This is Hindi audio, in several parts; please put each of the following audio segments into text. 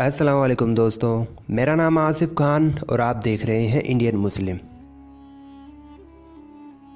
अस्सलाम वालेकुम दोस्तों, मेरा नाम आसिफ खान और आप देख रहे हैं इंडियन मुस्लिम।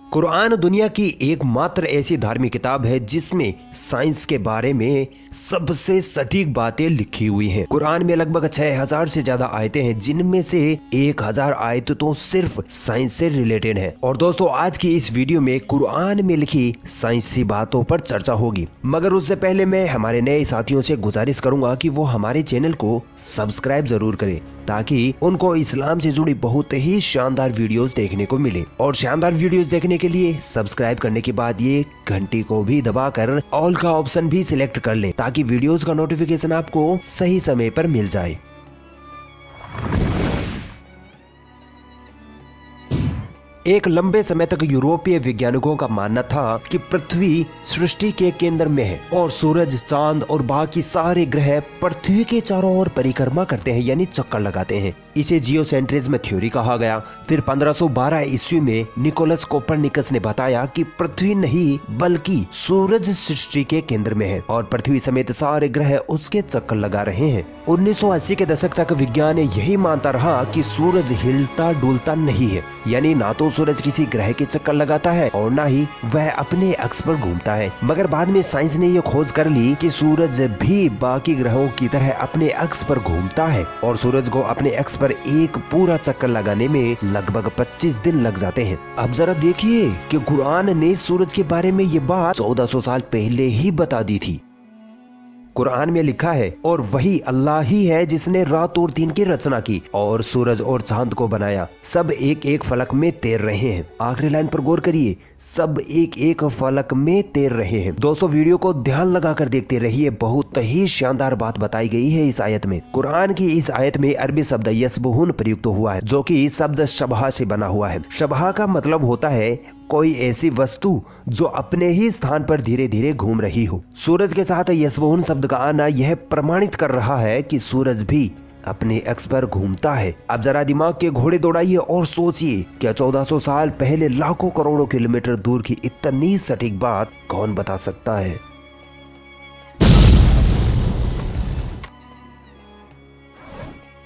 कुरान दुनिया की एकमात्र ऐसी धार्मिक किताब है जिसमें साइंस के बारे में सबसे सटीक बातें लिखी हुई हैं। कुरान में लगभग 6000 से ज्यादा आयतें हैं, जिनमें से 1000 आयतें तो सिर्फ साइंस से रिलेटेड हैं। और दोस्तों, आज की इस वीडियो में कुरान में लिखी साइंसी बातों पर चर्चा होगी। मगर उससे पहले मैं हमारे नए साथियों से गुजारिश करूंगा कि वो हमारे चैनल को सब्सक्राइब जरूर करें, ताकि उनको इस्लाम से जुड़ी बहुत ही शानदार वीडियोस देखने को मिले। और शानदार वीडियोस देखने के लिए सब्सक्राइब करने के बाद ये घंटी को भी दबाकर ऑल का ऑप्शन भी सिलेक्ट कर लें, ताकि वीडियोस का नोटिफिकेशन आपको सही समय पर मिल जाए। एक लंबे समय तक यूरोपीय वैज्ञानिकों का मानना था कि पृथ्वी सृष्टि के केंद्र में है और सूरज, चांद और बाकी सारे ग्रह पृथ्वी के चारों ओर परिक्रमा करते हैं, यानी चक्कर लगाते हैं। इसे जियोसेंट्रिज्म थ्योरी कहा गया। फिर 1512 ईस्वी में निकोलस कोपरनिकस ने बताया कि पृथ्वी नहीं बल्कि सूरज सृष्टि के केंद्र में है और पृथ्वी समेत सारे ग्रह उसके चक्कर लगा रहे हैं। 1980 के दशक तक विज्ञान यही मानता रहा कि सूरज हिलता डुलता नहीं है, यानी ना तो सूरज किसी ग्रह के चक्कर लगाता है और ना ही वह अपने अक्ष पर घूमता है। मगर बाद में साइंस ने यह खोज कर ली कि सूरज भी बाकी ग्रहों की तरह अपने अक्ष पर घूमता है और सूरज को अपने अक्ष पर एक पूरा चक्कर लगाने में लगभग 25 दिन लग जाते हैं। अब जरा देखिए कि कुरान ने सूरज के बारे में ये बात 1400 साल पहले ही बता दी थी। कुरान में लिखा है, और वही अल्लाह ही है जिसने रात और दिन की रचना की और सूरज और चांद को बनाया। सब एक एक फलक में तैर रहे हैं। आखिरी लाइन पर गौर करिए, सब एक एक फलक में तैर रहे हैं। दोस्तों, वीडियो को ध्यान लगाकर देखते रहिए, बहुत ही शानदार बात बताई गई है इस आयत में। कुरान की इस आयत में अरबी शब्द यसबहुन प्रयुक्त हुआ है, जो कि शब्द शबहा से बना हुआ है। शबहा का मतलब होता है कोई ऐसी वस्तु जो अपने ही स्थान पर धीरे धीरे घूम रही हो। सूरज के साथ यसबहुन शब्द का आना यह प्रमाणित कर रहा है कि सूरज भी अपने अक्ष पर घूमता है। अब जरा दिमाग के घोड़े दौड़ाइए और सोचिए, क्या 1400 साल पहले लाखों करोड़ों किलोमीटर दूर की इतनी सटीक बात कौन बता सकता है।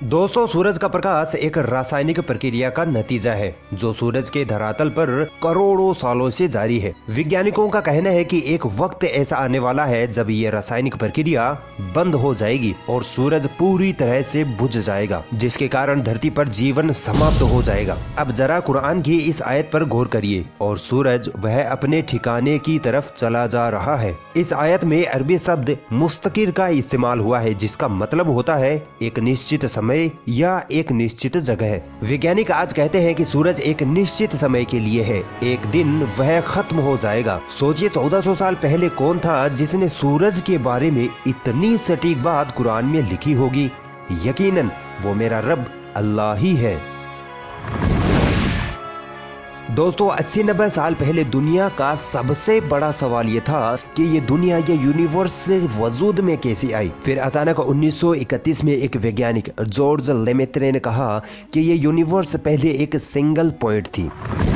दोस्तों, सूरज का प्रकाश एक रासायनिक प्रक्रिया का नतीजा है जो सूरज के धरातल पर करोड़ों सालों से जारी है। वैज्ञानिकों का कहना है कि एक वक्त ऐसा आने वाला है जब ये रासायनिक प्रक्रिया बंद हो जाएगी और सूरज पूरी तरह से बुझ जाएगा, जिसके कारण धरती पर जीवन समाप्त हो जाएगा। अब जरा कुरान की इस आयत पर गौर करिए, और सूरज वह अपने ठिकाने की तरफ चला जा रहा है। इस आयत में अरबी शब्द मुस्तकिर का इस्तेमाल हुआ है, जिसका मतलब होता है एक निश्चित समय या एक निश्चित जगह। वैज्ञानिक आज कहते हैं कि सूरज एक निश्चित समय के लिए है, एक दिन वह खत्म हो जाएगा। सोचिए, 1400 साल पहले कौन था जिसने सूरज के बारे में इतनी सटीक बात कुरान में लिखी होगी। यकीनन वो मेरा रब अल्लाह ही है। दोस्तों, 80-90 साल पहले दुनिया का सबसे बड़ा सवाल ये था कि ये दुनिया, ये यूनिवर्स से वजूद में कैसे आई। फिर अचानक 1931 में एक वैज्ञानिक जॉर्ज लेमेत्रे ने कहा कि ये यूनिवर्स पहले एक सिंगल पॉइंट थी।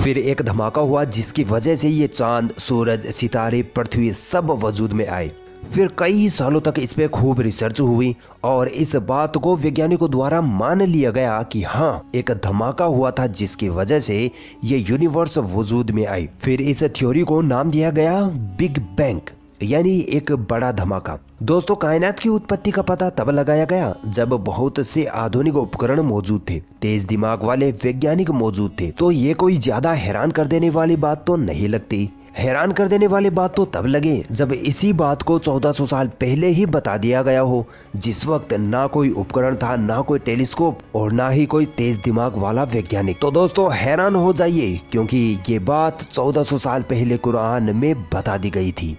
फिर एक धमाका हुआ जिसकी वजह से ये चांद, सूरज, सितारे, पृथ्वी सब वजूद में आए। फिर कई सालों तक इस पे खूब रिसर्च हुई और इस बात को वैज्ञानिकों द्वारा मान लिया गया कि हाँ, एक धमाका हुआ था जिसकी वजह से ये यूनिवर्स वजूद में आई। फिर इस थ्योरी को नाम दिया गया बिग बैंग, यानी एक बड़ा धमाका। दोस्तों, कायनात की उत्पत्ति का पता तब लगाया गया जब बहुत से आधुनिक उपकरण मौजूद थे, तेज दिमाग वाले वैज्ञानिक मौजूद थे। तो ये कोई ज्यादा हैरान कर देने वाली बात तो नहीं लगती। हैरान कर देने वाली बात तो तब लगे जब इसी बात को 1400 साल पहले ही बता दिया गया हो, जिस वक्त ना कोई उपकरण था, ना कोई टेलीस्कोप और ना ही कोई तेज दिमाग वाला वैज्ञानिक। तो दोस्तों, हैरान हो जाइए, क्योंकि ये बात 1400 साल पहले कुरान में बता दी गई थी।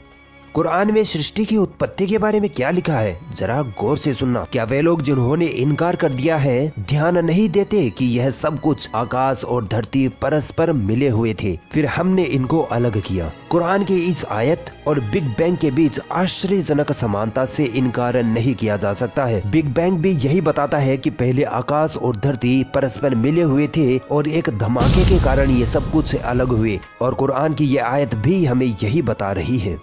कुरान में सृष्टि की उत्पत्ति के बारे में क्या लिखा है, जरा गौर से सुनना। क्या वे लोग जिन्होंने इनकार कर दिया है ध्यान नहीं देते कि यह सब कुछ आकाश और धरती परस्पर मिले हुए थे, फिर हमने इनको अलग किया। कुरान की इस आयत और बिग बैंग के बीच आश्चर्यजनक समानता से इनकार नहीं किया जा सकता है। बिग बैंग भी यही बताता है कि पहले आकाश और धरती परस्पर मिले हुए थे और एक धमाके के कारण ये सब कुछ अलग हुए, और कुरान की ये आयत भी हमें यही बता रही है।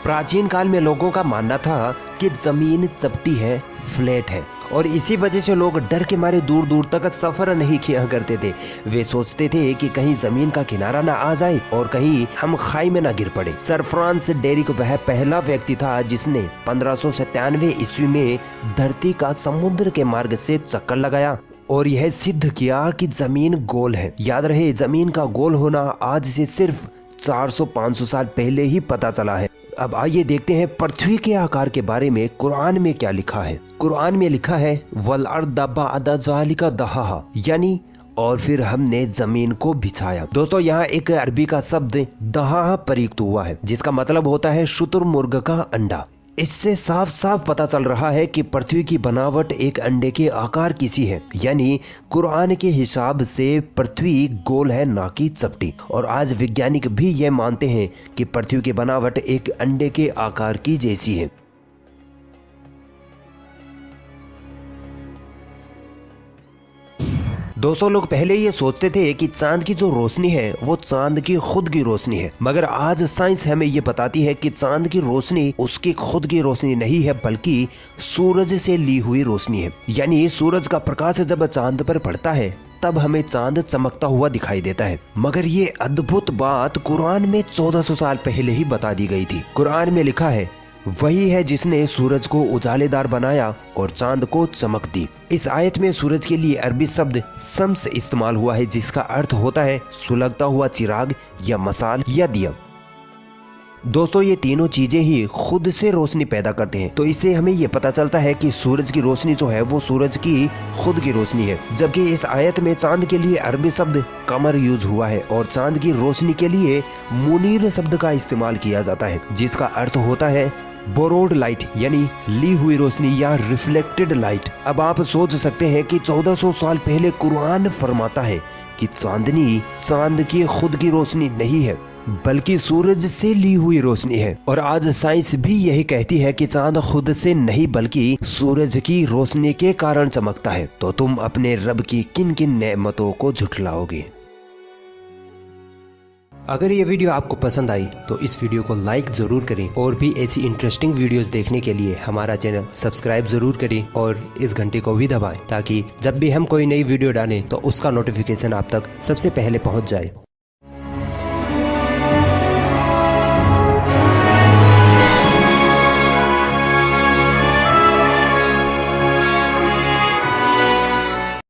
प्राचीन काल में लोगों का मानना था कि जमीन चपटी है, फ्लैट है, और इसी वजह से लोग डर के मारे दूर दूर तक सफर नहीं किया करते थे। वे सोचते थे कि कहीं जमीन का किनारा ना आ जाए और कहीं हम खाई में ना गिर पड़े। सर फ्रांस डेरिक वह पहला व्यक्ति था जिसने 1597 ईस्वी में धरती का समुद्र के मार्ग से चक्कर लगाया और यह सिद्ध किया कि जमीन गोल है। याद रहे, जमीन का गोल होना आज से सिर्फ 400-500 साल पहले ही पता चला है। अब आइए देखते हैं पृथ्वी के आकार के बारे में कुरान में क्या लिखा है। कुरान में लिखा है वल अर्द बअद ज़ालिका दहाहा, यानी और फिर हमने जमीन को बिछाया। दोस्तों, यहाँ एक अरबी का शब्द दहाहा प्रयुक्त हुआ है जिसका मतलब होता है शुतुरमुर्ग का अंडा। इससे साफ साफ पता चल रहा है कि पृथ्वी की बनावट एक अंडे के आकार की सी है, यानी कुरान के हिसाब से पृथ्वी गोल है, ना कि चपटी। और आज वैज्ञानिक भी यह मानते हैं कि पृथ्वी की बनावट एक अंडे के आकार की जैसी है। दोस्तों, लोग पहले ये सोचते थे कि चांद की जो रोशनी है वो चांद की खुद की रोशनी है, मगर आज साइंस हमें ये बताती है कि चांद की रोशनी उसकी खुद की रोशनी नहीं है, बल्कि सूरज से ली हुई रोशनी है। यानी सूरज का प्रकाश जब चांद पर पड़ता है तब हमें चांद चमकता हुआ दिखाई देता है। मगर ये अद्भुत बात कुरान में 1400 साल पहले ही बता दी गई थी। कुरान में लिखा है वही है जिसने सूरज को उजालेदार बनाया और चांद को चमक दी। इस आयत में सूरज के लिए अरबी शब्द शम्स इस्तेमाल हुआ है जिसका अर्थ होता है सुलगता हुआ चिराग या मसाल या दिया। दोस्तों, ये तीनों चीजें ही खुद से रोशनी पैदा करते हैं, तो इससे हमें ये पता चलता है कि सूरज की रोशनी जो है वो सूरज की खुद की रोशनी है। जबकि इस आयत में चांद के लिए अरबी शब्द कमर यूज हुआ है और चांद की रोशनी के लिए मुनीर शब्द का इस्तेमाल किया जाता है जिसका अर्थ होता है बोरोड लाइट, यानी ली हुई रोशनी या रिफ्लेक्टेड लाइट। अब आप सोच सकते हैं कि 1400 साल पहले कुरान फरमाता है कि चांदनी चांद की खुद की रोशनी नहीं है बल्कि सूरज से ली हुई रोशनी है। और आज साइंस भी यही कहती है कि चांद खुद से नहीं बल्कि सूरज की रोशनी के कारण चमकता है। तो तुम अपने रब की किन किन नेमतों को झुठलाओगे? अगर ये वीडियो आपको पसंद आई तो इस वीडियो को लाइक जरूर करें और भी ऐसी इंटरेस्टिंग वीडियोस देखने के लिए हमारा चैनल सब्सक्राइब जरूर करें और इस घंटे को भी दबाएं ताकि जब भी हम कोई नई वीडियो डालें तो उसका नोटिफिकेशन आप तक सबसे पहले पहुंच जाए।